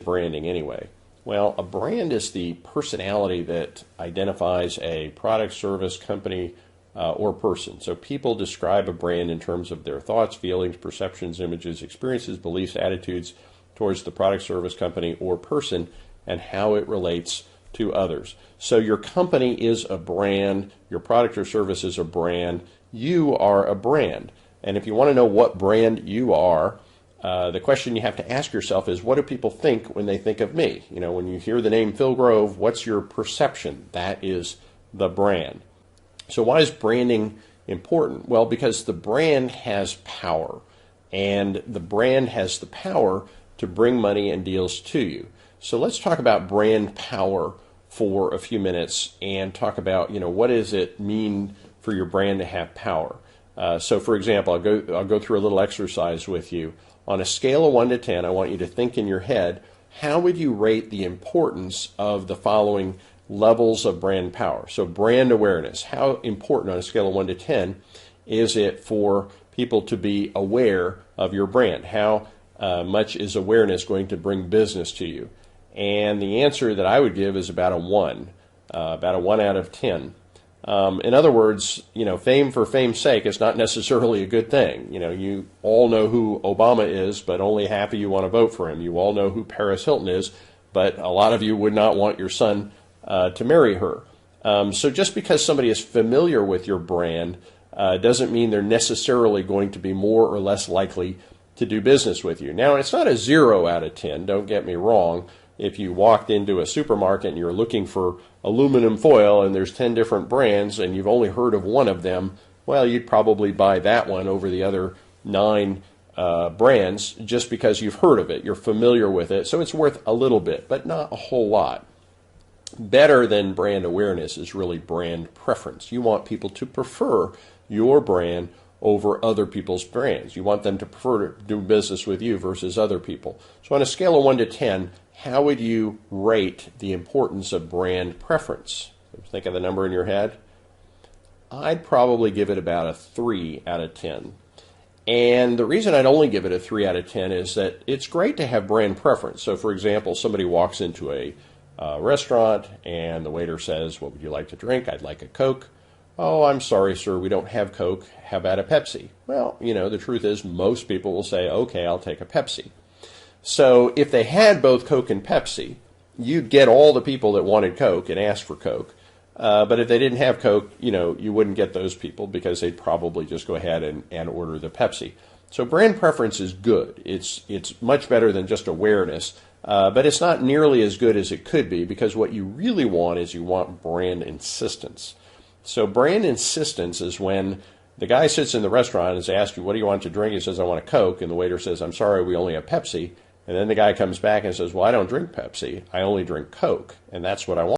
branding anyway? Well, a brand is the personality that identifies a product, service, company, or person. So people describe a brand in terms of their thoughts, feelings, perceptions, images, experiences, beliefs, attitudes towards the product, service, company, or person, and how it relates to others. So your company is a brand, your product or service is a brand, you are a brand. And if you want to know what brand you are, the question you have to ask yourself is, what do people think when they think of me? You know, when you hear the name Phill Grove, what's your perception? That is the brand. So why is branding important? Well, because the brand has power, and the brand has the power to bring money and deals to you. So let's talk about brand power for a few minutes and talk about, you know, what does it mean for your brand to have power? So for example, I'll go through a little exercise with you. On a scale of 1 to 10, I want you to think in your head, how would you rate the importance of the following levels of brand power? So brand awareness, how important on a scale of 1 to 10 is it for people to be aware of your brand? How much is awareness going to bring business to you? And the answer that I would give is about a 1 out of 10. In other words, you know, fame for fame's sake is not necessarily a good thing. You know, you all know who Obama is, but only half of you want to vote for him. You all know who Paris Hilton is, but a lot of you would not want your son to marry her. So just because somebody is familiar with your brand doesn't mean they're necessarily going to be more or less likely to do business with you. Now, it's not a 0 out of 10, don't get me wrong. If you walked into a supermarket and you're looking for aluminum foil and there's 10 different brands and you've only heard of one of them, well, you'd probably buy that one over the other 9 brands just because you've heard of it, you're familiar with it, so it's worth a little bit, but not a whole lot. Better than brand awareness is really brand preference. You want people to prefer your brand over other people's brands. You want them to prefer to do business with you versus other people. So on a scale of 1 to 10, how would you rate the importance of brand preference? Think of the number in your head. I'd probably give it about a 3 out of 10. And the reason I'd only give it a 3 out of 10 is that it's great to have brand preference. So for example, somebody walks into a restaurant and the waiter says, "What would you like to drink?" "I'd like a Coke." "Oh, I'm sorry, sir, we don't have Coke. How about a Pepsi?" Well, you know, the truth is most people will say, "Okay, I'll take a Pepsi." So if they had both Coke and Pepsi, you'd get all the people that wanted Coke and asked for Coke. But if they didn't have Coke, you know, you wouldn't get those people because they'd probably just go ahead and order the Pepsi. So brand preference is good. It's much better than just awareness, but it's not nearly as good as it could be, because what you really want is you want brand insistence. So brand insistence is when the guy sits in the restaurant and is asked you, "What do you want to drink?" He says, "I want a Coke." And the waiter says, "I'm sorry, we only have Pepsi." And then the guy comes back and says, "Well, I don't drink Pepsi. I only drink Coke, and that's what I want."